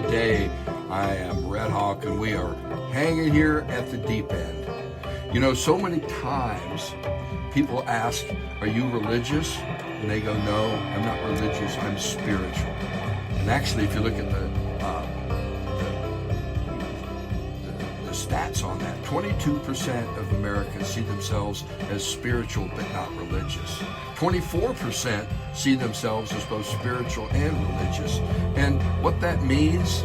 good day. I am Red Hawk, and we are hanging here at the deep end. You know, so many times people ask, are you religious? And they go, no, I'm not religious, I'm spiritual. And actually, if you look at the stats on that, 22% of Americans see themselves as spiritual but not religious. 24% see themselves as both spiritual and religious. And what that means,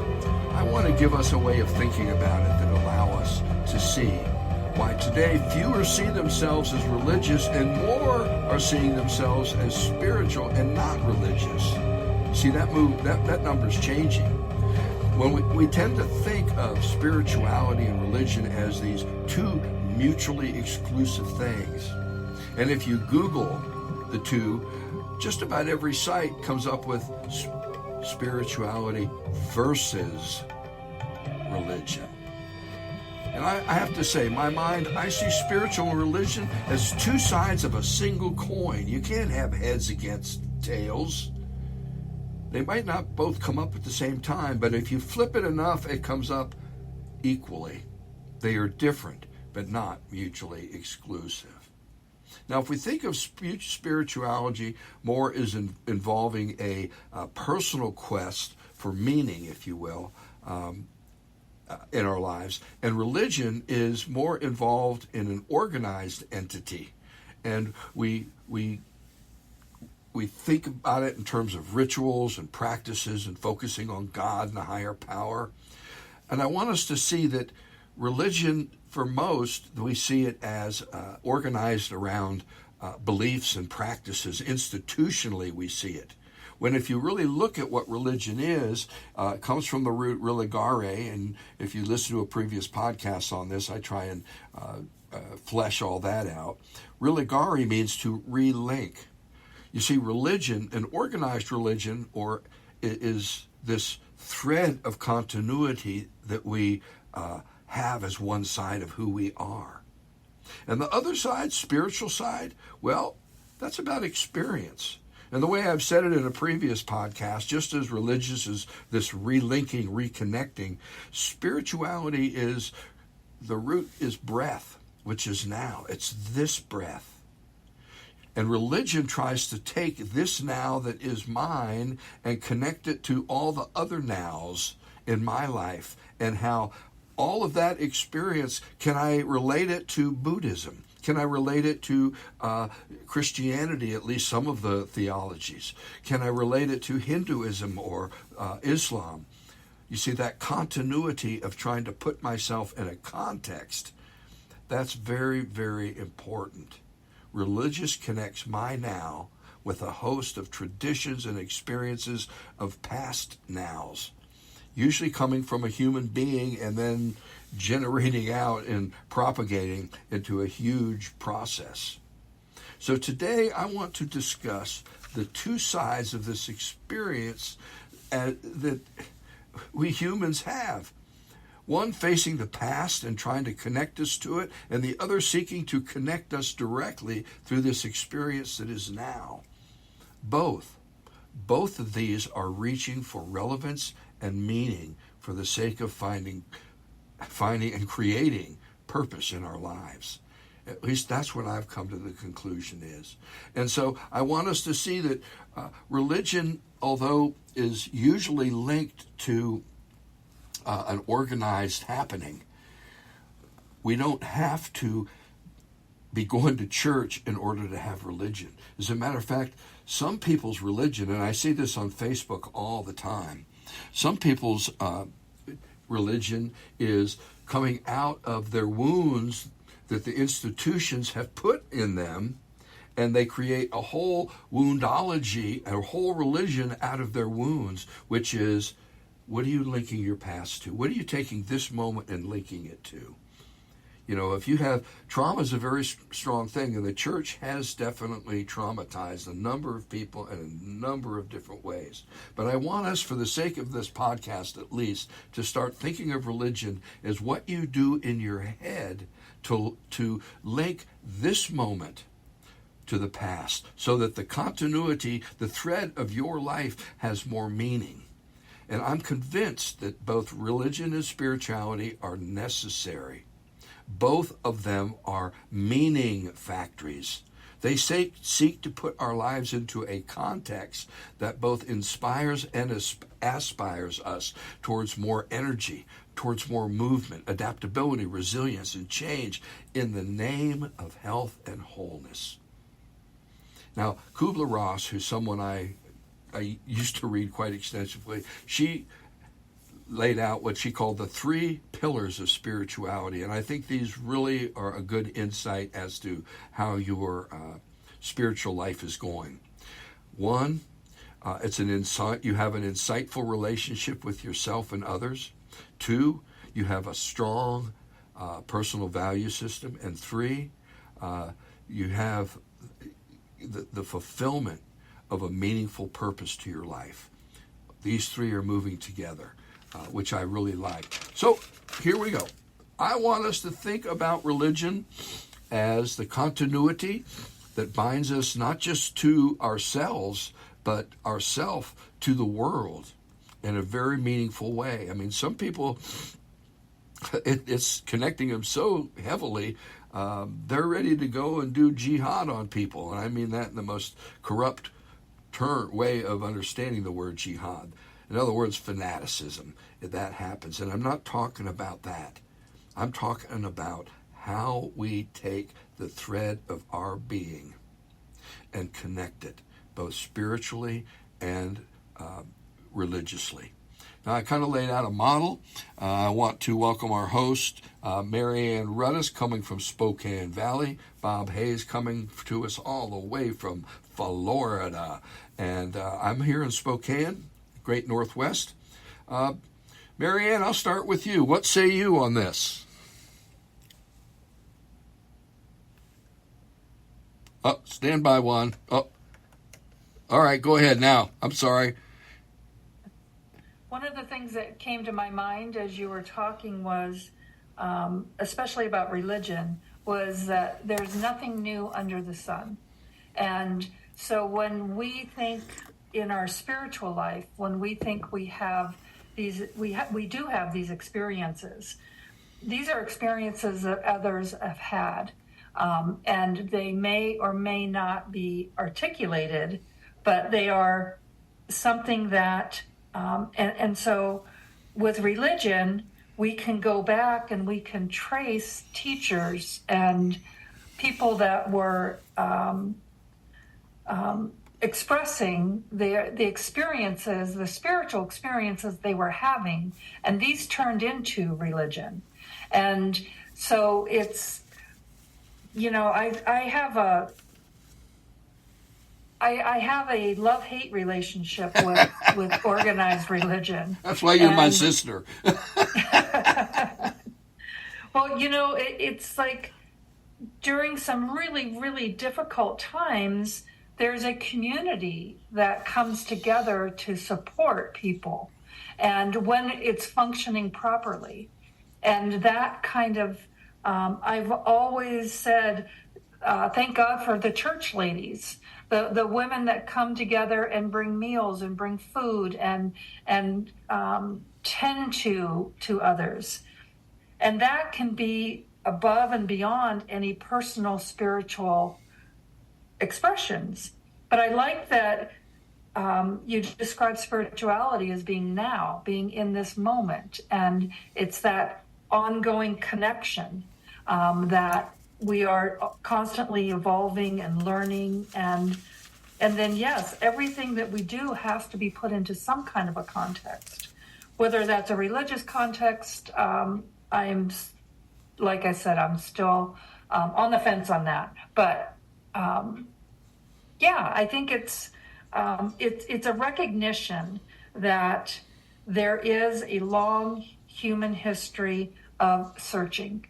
I want to give us a way of thinking about it that allow us to see why today fewer see themselves as religious and more are seeing themselves as spiritual and not religious. See, that number's changing. When we tend to think of spirituality and religion as these two mutually exclusive things. And if you Google the two, just about every site comes up with spirituality versus religion. And I have to say, in my mind, I see spiritual and religion as two sides of a single coin. You can't have heads against tails. They might not both come up at the same time, but if you flip it enough, it comes up equally. They are different, but not mutually exclusive. Now, if we think of spirituality more as involving a personal quest for meaning, if you will, in our lives, and religion is more involved in an organized entity, and we think about it in terms of rituals and practices and focusing on God and a higher power. And I want us to see that religion, for most, we see it as organized around beliefs and practices. Institutionally, we see it. When if you really look at what religion is, it comes from the root religare, and if you listen to a previous podcast on this, I try and flesh all that out. Religare means to relink. You see, religion, an organized religion, is this thread of continuity that we have as one side of who we are. And the other side, spiritual side, well, that's about experience. And the way I've said it in a previous podcast, just as religious as this relinking, reconnecting, spirituality is, the root is breath, which is now. It's this breath. And religion tries to take this now that is mine and connect it to all the other nows in my life, and how all of that experience, can I relate it to Buddhism? Can I relate it to Christianity, at least some of the theologies? Can I relate it to Hinduism or Islam? You see, that continuity of trying to put myself in a context, that's very, very important. Religious connects my now with a host of traditions and experiences of past nows, usually coming from a human being and then generating out and propagating into a huge process. So today I want to discuss the two sides of this experience that we humans have. One facing the past and trying to connect us to it, and the other seeking to connect us directly through this experience that is now. Both of these are reaching for relevance and meaning for the sake of finding and creating purpose in our lives. At least that's what I've come to the conclusion is. And so I want us to see that religion, although is usually linked to an organized happening, we don't have to be going to church in order to have religion. As a matter of fact, some people's religion, and I see this on Facebook all the time, some people's religion is coming out of their wounds that the institutions have put in them, and they create a whole woundology, a whole religion out of their wounds, which is, what are you linking your past to? What are you taking this moment and linking it to? You know, if you have, trauma is a very strong thing, and the church has definitely traumatized a number of people in a number of different ways. But I want us, for the sake of this podcast at least, to start thinking of religion as what you do in your head to link this moment to the past, so that the continuity, the thread of your life has more meaning. And I'm convinced that both religion and spirituality are necessary. Both of them are meaning factories. They seek to put our lives into a context that both inspires and aspires us towards more energy, towards more movement, adaptability, resilience, and change in the name of health and wholeness. Now, Kubler-Ross, who's someone I used to read quite extensively, she laid out what she called the 3 pillars of spirituality. And I think these really are a good insight as to how your spiritual life is going. 1, it's an insight. You have an insightful relationship with yourself and others. 2, you have a strong personal value system. And 3, you have the fulfillment of a meaningful purpose to your life. These 3 are moving together, which I really like. So here we go. I want us to think about religion as the continuity that binds us not just to ourselves, but ourself to the world in a very meaningful way. I mean, some people, it's connecting them so heavily, they're ready to go and do jihad on people. And I mean that in the most corrupt way of understanding the word jihad. In other words, fanaticism. That happens. And I'm not talking about that. I'm talking about how we take the thread of our being and connect it, both spiritually and religiously. Now, I kind of laid out a model. I want to welcome our host, Mary Ann Rudis, coming from Spokane Valley. Bob Hayes coming to us all the way from Florida. And I'm here in Spokane, Great Northwest. Mary Ann, I'll start with you. What say you on this? Oh, stand by one. Oh, all right, go ahead now. I'm sorry. One of the things that came to my mind as you were talking was, especially about religion, was that there's nothing new under the sun. And so when we think in our spiritual life, when we think we have these, we do have these experiences. These are experiences that others have had, and they may or may not be articulated, but they are something that, and so with religion, we can go back and we can trace teachers and people that were expressing the experiences, the spiritual experiences they were having, and these turned into religion. And so it's, I have a love-hate relationship with organized religion. That's why you're my sister. Well, it's like during some really, really difficult times, there's a community that comes together to support people, and when it's functioning properly. And that kind of, I've always said, thank God for the church ladies, the women that come together and bring meals and bring food and tend to others. And that can be above and beyond any personal spiritual expressions. But I like that you describe spirituality as being now, being in this moment. And it's that ongoing connection that we are constantly evolving and learning. And then, yes, everything that we do has to be put into some kind of a context. Whether that's a religious context, I'm, like I said, I'm still on the fence on that. But I think it's a recognition that there is a long human history of searching,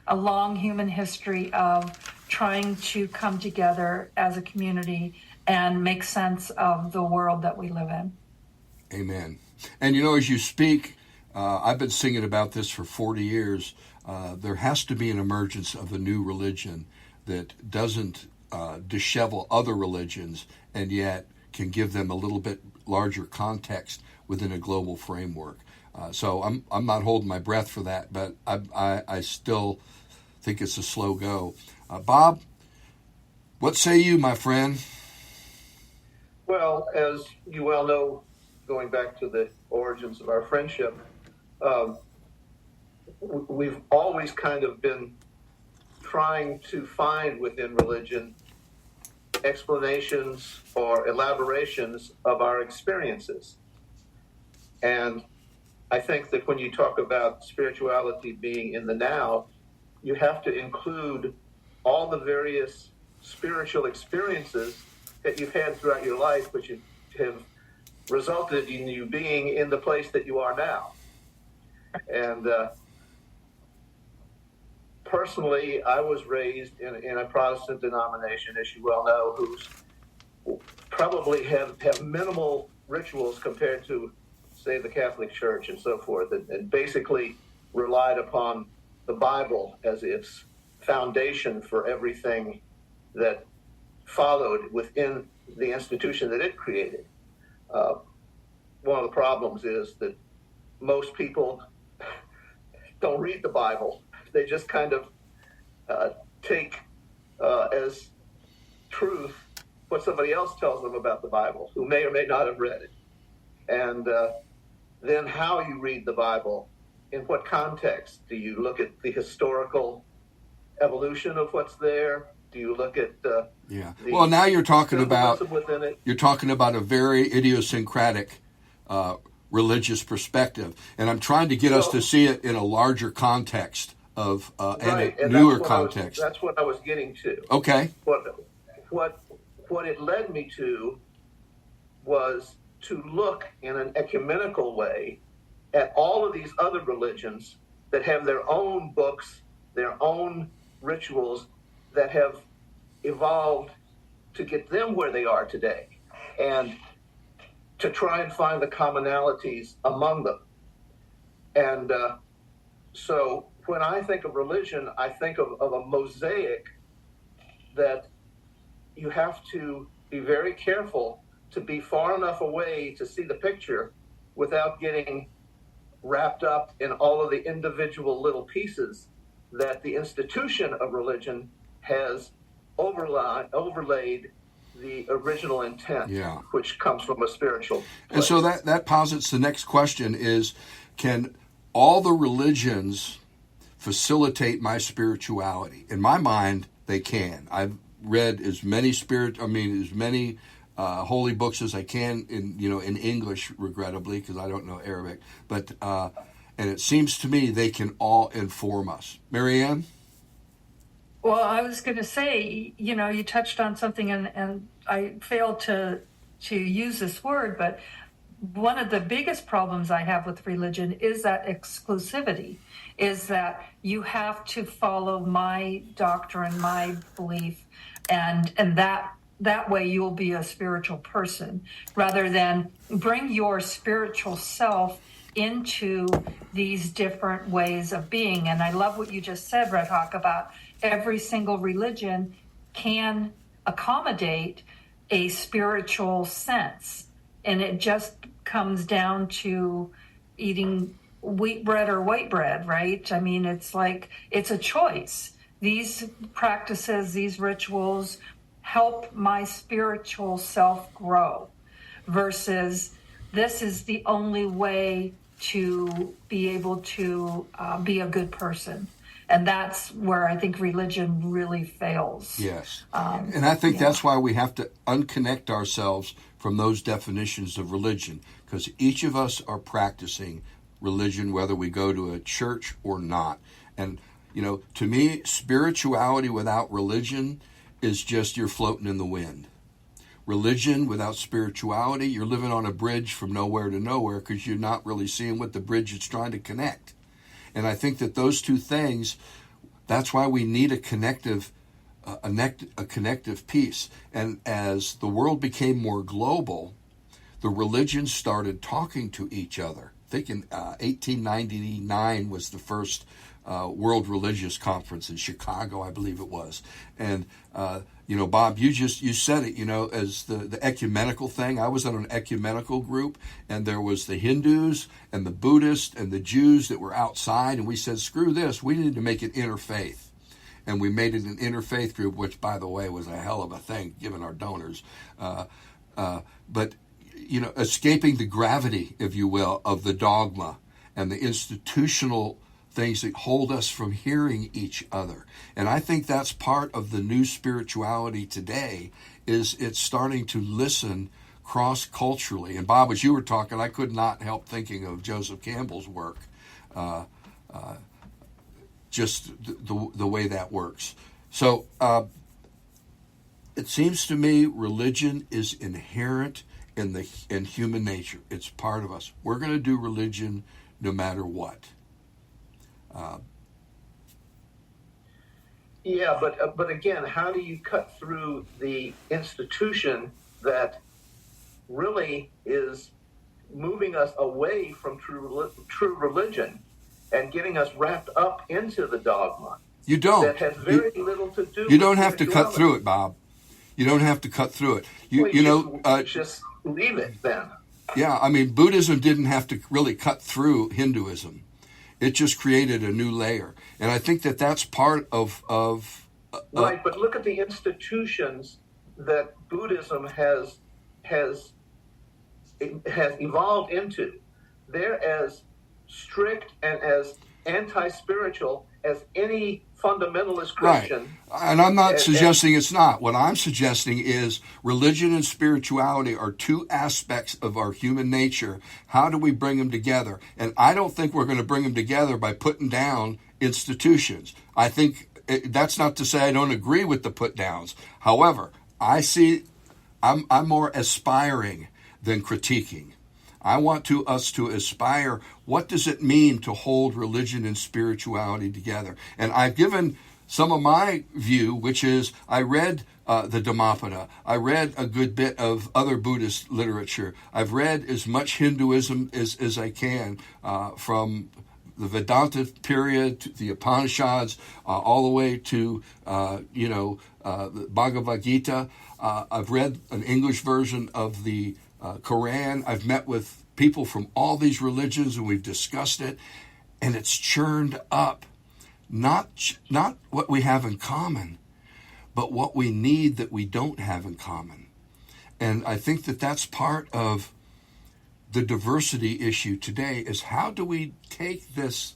a long human history of trying to come together as a community and make sense of the world that we live in. Amen. And as you speak, I've been singing about this for 40 years. There has to be an emergence of a new religion that doesn't dishevel other religions and yet can give them a little bit larger context within a global framework. So I'm not holding my breath for that, but I still think it's a slow go. Bob, what say you, my friend? Well, as you well know, going back to the origins of our friendship, we've always kind of been trying to find within religion explanations or elaborations of our experiences. And I think that when you talk about spirituality being in the now, you have to include all the various spiritual experiences that you've had throughout your life, which have resulted in you being in the place that you are now. And personally, I was raised in a Protestant denomination, as you well know, who's probably have minimal rituals compared to, say, the Catholic Church and so forth, and basically relied upon the Bible as its foundation for everything that followed within the institution that it created. One of the problems is that most people don't read the Bible. They just kind of take as truth what somebody else tells them about the Bible, who may or may not have read it. And then how you read the Bible, in what context? Do you look at the historical evolution of what's there? Do you look at well, now you're talking about within it? You're talking about a very idiosyncratic religious perspective, and I'm trying to get us to see it in a larger context of and a newer context. That's what I was getting to. Okay. What it led me to was to look in an ecumenical way at all of these other religions that have their own books, their own rituals that have evolved to get them where they are today, and to try and find the commonalities among them. And so when I think of religion, I think of a mosaic that you have to be very careful to be far enough away to see the picture without getting wrapped up in all of the individual little pieces that the institution of religion has overlaid the original intent, which comes from a spiritual place. And so that posits the next question is, can all the religions facilitate my spirituality? In my mind, they can. I've read as many holy books as I can in English, regrettably, because I don't know Arabic. But and it seems to me they can all inform us. Marianne? Well, I was going to say, you touched on something, and I failed to use this word, but one of the biggest problems I have with religion is that exclusivity, is that you have to follow my doctrine, my belief, and that way you'll be a spiritual person, rather than bring your spiritual self into these different ways of being. And I love what you just said, Red Hawk, about every single religion can accommodate a spiritual sense. And it just comes down to eating wheat bread or white bread, right? I mean, it's like, it's a choice. These practices, these rituals help my spiritual self grow, versus this is the only way to be able to be a good person. And that's where I think religion really fails. Yes. And I think that's why we have to unconnect ourselves from those definitions of religion, because each of us are practicing religion, whether we go to a church or not. And, to me, spirituality without religion is just you're floating in the wind. Religion without spirituality, you're living on a bridge from nowhere to nowhere, because you're not really seeing what the bridge is trying to connect. And I think that those two things, that's why we need a connective piece. And as the world became more global, the religions started talking to each other. I think in 1899 was the first World Religious Conference in Chicago, I believe it was. And Bob, you said it, as the ecumenical thing. I was on an ecumenical group, and there was the Hindus and the Buddhists and the Jews that were outside, and we said, screw this, we need to make it interfaith. And we made it an interfaith group, which, by the way, was a hell of a thing, given our donors. But escaping the gravity, if you will, of the dogma and the institutional things that hold us from hearing each other. And I think that's part of the new spirituality today, is it's starting to listen cross-culturally. And Bob, as you were talking, I could not help thinking of Joseph Campbell's work, just the way that works. So it seems to me religion is inherent in human nature. It's part of us. We're going to do religion no matter what. Yeah, but again, how do you cut through the institution that really is moving us away from true religion and getting us wrapped up into the dogma? You don't. That has very little to do. You don't have to cut through it, Bob. You don't have to cut through it. Just leave it then. Yeah, I mean, Buddhism didn't have to really cut through Hinduism. It just created a new layer, and I think that's part of right. But look at the institutions that Buddhism has evolved into. They're as strict and as anti-spiritual as any fundamentalist Christian. Right. And I'm not suggesting it's not. What I'm suggesting is religion and spirituality are two aspects of our human nature. How do we bring them together? And I don't think we're going to bring them together by putting down institutions. I think that's not to say I don't agree with the put downs. However, I'm more aspiring than critiquing. I want us to aspire. What does it mean to hold religion and spirituality together? And I've given some of my view, which is I read the Dhammapada. I read a good bit of other Buddhist literature. I've read as much Hinduism as I can, from the Vedanta period to the Upanishads, all the way to the Bhagavad Gita. I've read an English version of the Quran. I've met with people from all these religions and we've discussed it, and it's churned up not what we have in common, but what we need that we don't have in common. And I think that's part of the diversity issue today, is how do we take this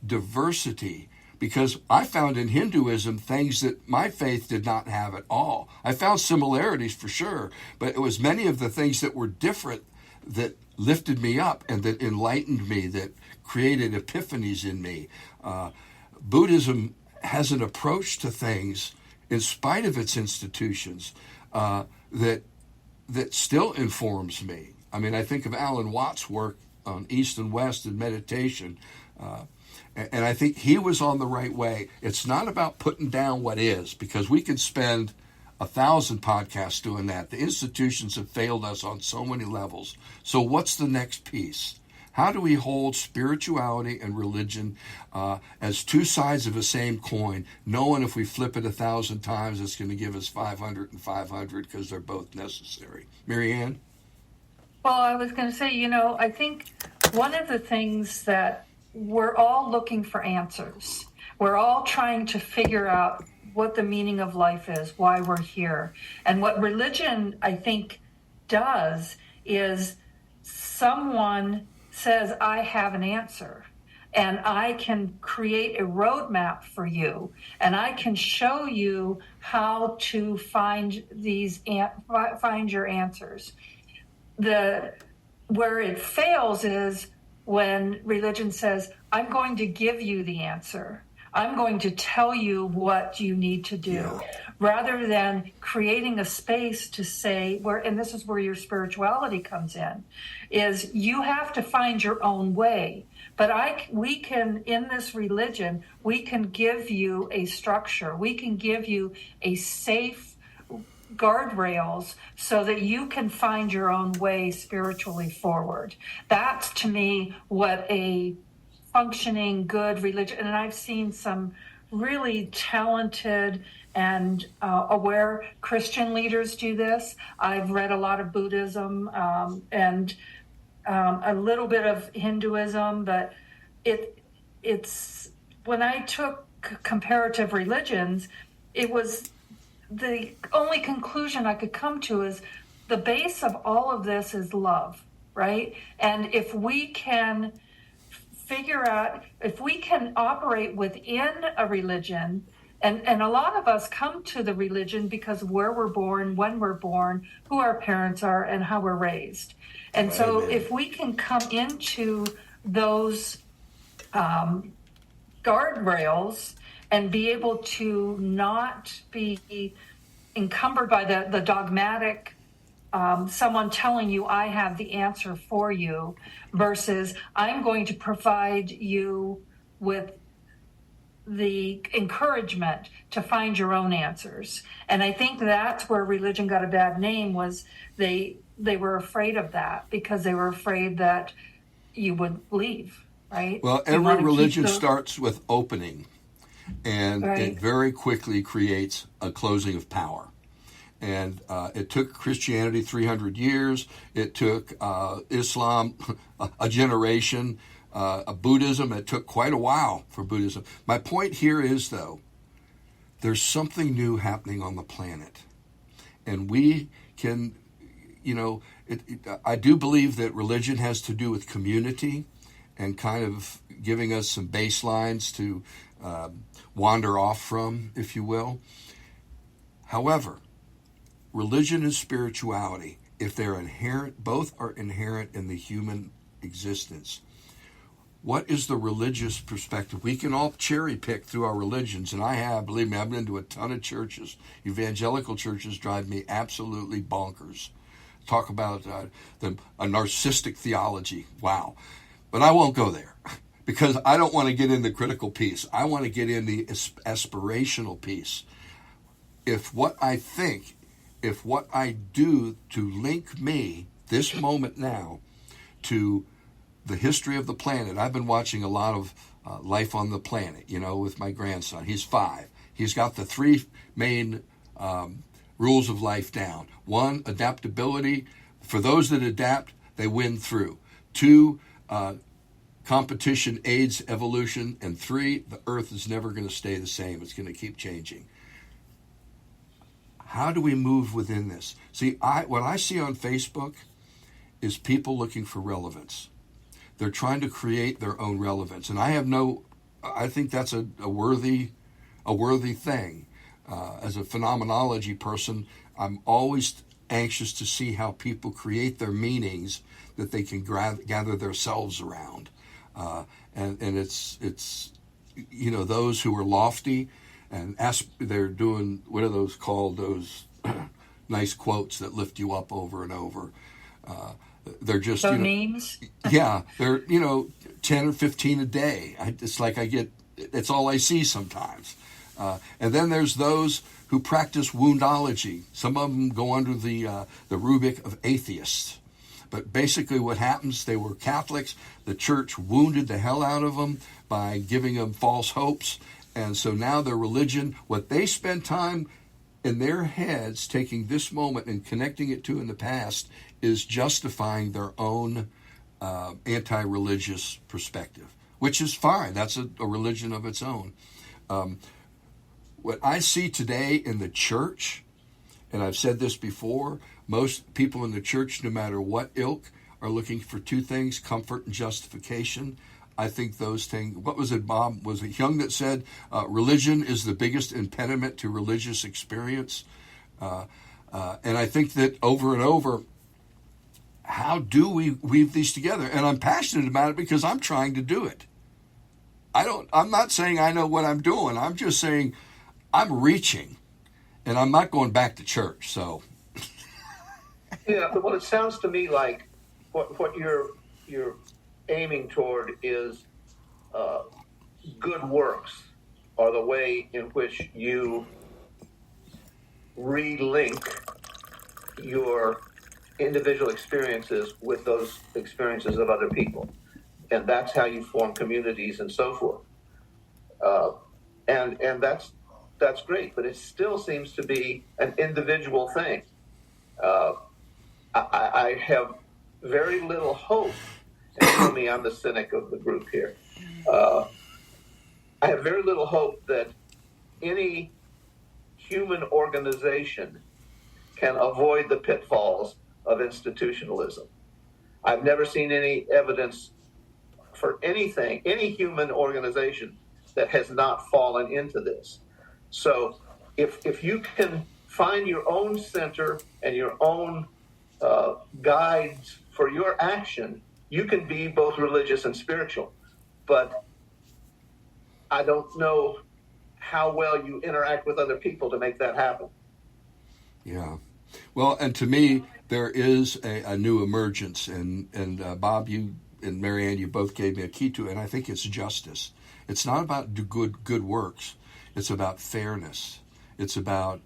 diversity? Because I found in Hinduism things that my faith did not have at all. I found similarities for sure, but it was many of the things that were different that lifted me up and that enlightened me, that created epiphanies in me. Buddhism has an approach to things, in spite of its institutions, that still informs me. I mean, I think of Alan Watts' work on East and West and meditation, and I think he was on the right way. It's not about putting down what is, because we could spend 1,000 podcasts doing that. The institutions have failed us on so many levels. So what's the next piece? How do we hold spirituality and religion as two sides of the same coin, knowing if we flip it 1,000 times, it's going to give us 500 and 500 because they're both necessary? Mary Ann? Well, I was going to say, I think one of the things that we're all looking for answers. We're all trying to figure out what the meaning of life is, why we're here. And what religion, I think, does is someone says, I have an answer, and I can create a roadmap for you, and I can show you how to find your answers. Where it fails is when religion says, I'm going to give you the answer. I'm going to tell you what you need to do, rather than creating a space to say, and this is where your spirituality comes in, is you have to find your own way. But we can, in this religion, we can give you a structure. We can give you a safe guardrails so that you can find your own way spiritually forward. That's, to me, what a functioning, good religion, and I've seen some really talented and aware. Christian leaders do this. I've read a lot of Buddhism and a little bit of Hinduism, but it's when I took comparative religions, it was the only conclusion I could come to is the base of all of this is love, right? And if we can figure out, if we can operate within a religion, and a lot of us come to the religion because where we're born, when we're born, who our parents are, and how we're raised. And so if we can come into those guardrails and be able to not be encumbered by the dogmatic someone telling you I have the answer for you versus I'm going to provide you with the encouragement to find your own answers. And I think that's where religion got a bad name, was they were afraid of that because they were afraid that you would leave, right? Well, every religion starts with opening, and it very quickly creates a closing of power. And it took Christianity 300 years. It took Islam a generation. Buddhism, it took quite a while for Buddhism. My point here is, though, there's something new happening on the planet. And we can, I do believe that religion has to do with community and kind of giving us some baselines to wander off from, if you will. However, religion and spirituality, if they're inherent, both are inherent in the human existence. What is the religious perspective? We can all cherry pick through our religions, and believe me, I've been to a ton of churches. Evangelical churches drive me absolutely bonkers. Talk about a narcissistic theology. Wow. But I won't go there because I don't want to get in the critical piece. I want to get in the aspirational piece. If what I do to link me, this moment now, to the history of the planet. I've been watching a lot of Life on the Planet, with my grandson. He's 5. He's got the 3 main rules of life down. 1, adaptability. For those that adapt, they win through. 2, competition aids evolution. And 3, the earth is never going to stay the same. It's going to keep changing. How do we move within this? See, what I see on Facebook is people looking for relevance. They're trying to create their own relevance. And I think that's a worthy thing. As a phenomenology person, I'm always anxious to see how people create their meanings that they can gather themselves around. And it's those who are lofty and they're doing, what are those called, those nice quotes that lift you up over and over. They're just memes. Yeah, they're 10 or 15 a day. It's all I see sometimes. And then there's those who practice woundology. Some of them go under the rubric of atheists. But basically, what happens? They were Catholics. The church wounded the hell out of them by giving them false hopes, and so now their religion, what they spend time in their heads taking this moment and connecting it to in the past, is justifying their own anti-religious perspective, which is fine. That's a religion of its own. What I see today in the church, and I've said this before, most people in the church, no matter what ilk, are looking for 2 things, comfort and justification. I think those things, what was it, Bob? Was it Young that said, religion is the biggest impediment to religious experience? And I think that over and over, how do we weave these together? And I'm passionate about it because I'm trying to do it. I'm not saying I know what I'm doing. I'm just saying I'm reaching, and I'm not going back to church. So, yeah. Well, it sounds to me like what you're aiming toward is good works are the way in which you relink your individual experiences with those experiences of other people. And that's how you form communities and so forth. And that's that's great, but it still seems to be an individual thing. I have very little hope, and you know me, I'm the cynic of the group here. I have very little hope that any human organization can avoid the pitfalls of institutionalism. I've never seen any evidence for anything, any human organization that has not fallen into this. So if you can find your own center and your own guides for your action, you can be both religious and spiritual. But I don't know how well you interact with other people to make that happen. Yeah. Well, and to me, there is a new emergence, and Bob, you and Marianne, you both gave me a key to it, and I think it's justice. It's not about good works. It's about fairness. It's about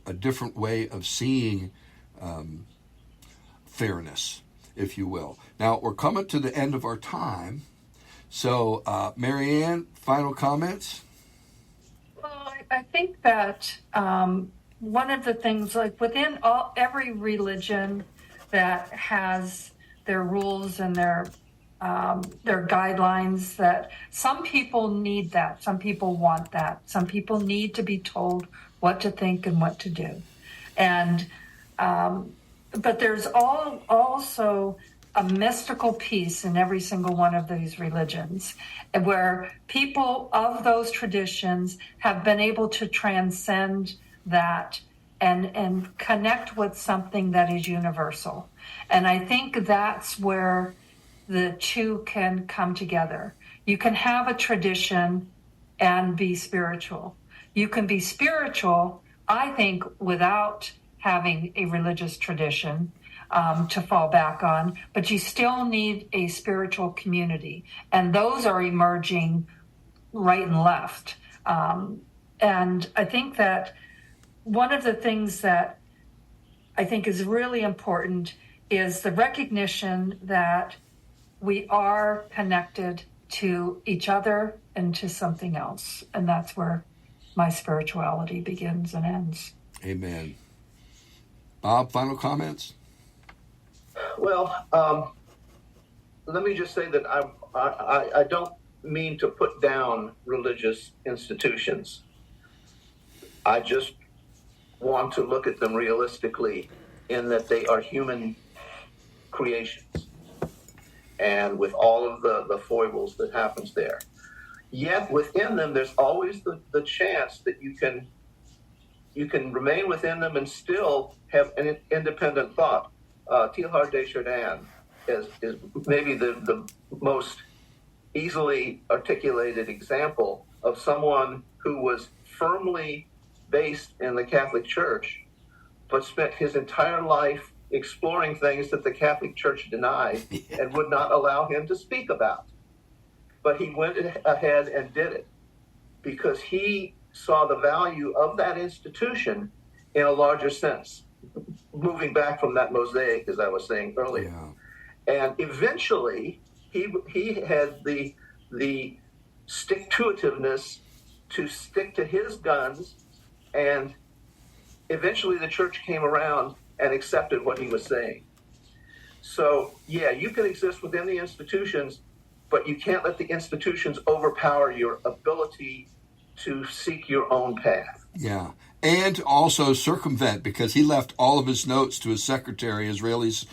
a different way of seeing fairness, if you will. Now, we're coming to the end of our time. So, Marianne, final comments? Well, I think that one of the things, like within every religion that has their rules and their guidelines, that some people need that, some people want that, some people need to be told what to think and what to do, and but there's also a mystical piece in every single one of these religions, where people of those traditions have been able to transcend that and connect with something that is universal. And I think that's where the two can come together. You can have a tradition and be spiritual. You can be spiritual, I think, without having a religious tradition to fall back on, but you still need a spiritual community. And those are emerging right and left. And I think that one of the things that I think is really important is the recognition that we are connected to each other and to something else. And that's where my spirituality begins and ends. Amen. Bob, final comments? Well, let me just say that I don't mean to put down religious institutions. I just want to look at them realistically in that they are human creations and with all of the foibles that happens there. Yet within them, there's always the chance that you can remain within them and still have an independent thought. Teilhard de Chardin is maybe the most easily articulated example of someone who was firmly based in the Catholic Church, but spent his entire life exploring things that the Catholic Church denied and would not allow him to speak about. But he went ahead and did it because he saw the value of that institution in a larger sense, moving back from that mosaic, as I was saying earlier. Yeah. And eventually, he had the stick-to-itiveness to stick to his guns, and eventually the church came around and accepted what he was saying. So, yeah, you can exist within the institutions, but you can't let the institutions overpower your ability to seek your own path. Yeah, and also circumvent, because he left all of his notes to his secretary, Israeli's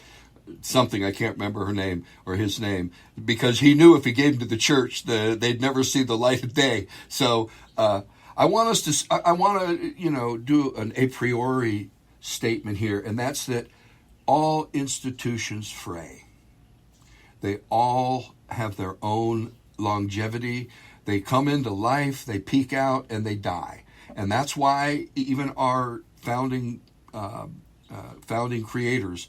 something, I can't remember her name or his name, because he knew if he gave them to the church, they'd never see the light of day. So I want to do an a priori statement here, and that's that all institutions fray. They all have their own longevity. They come into life, they peak out, and they die. And that's why even our founding creators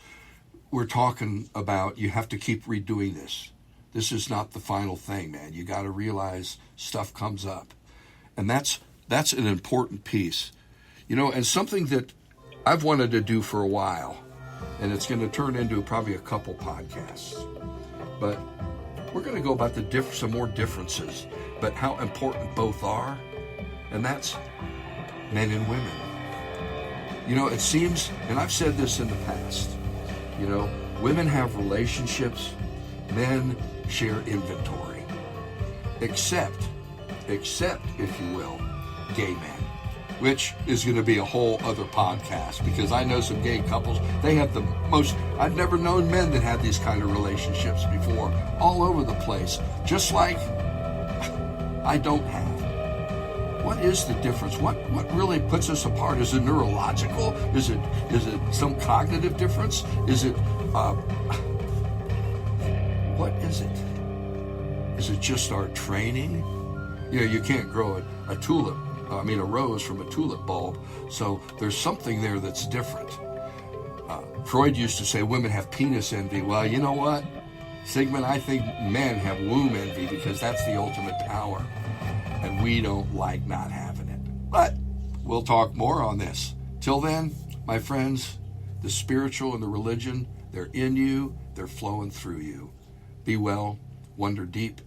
were talking about, you have to keep redoing this. This is not the final thing, man. You got to realize stuff comes up. And that's an important piece. And something that I've wanted to do for a while, and it's going to turn into probably a couple podcasts. But we're going to go about some more differences, but how important both are. and that's men and women. You know, it seems, and I've said this in the past, you know, women have relationships, men share inventory. Except, if you will, gay men, which is going to be a whole other podcast, because I know some gay couples, they have the most, I've never known men that had these kind of relationships before, all over the place, just like I don't have. What is the difference? What really puts us apart? Is it neurological? Is it some cognitive difference? Is it what is it? Is it just our training? You know, you can't grow a rose from a tulip bulb. So there's something there that's different. Freud used to say women have penis envy. Well, you know what, Sigmund, I think men have womb envy, because that's the ultimate power. And we don't like not having it. But we'll talk more on this. Till then, my friends, the spiritual and the religion, they're in you, they're flowing through you. Be well, wonder deep,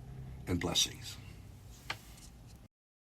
and blessings.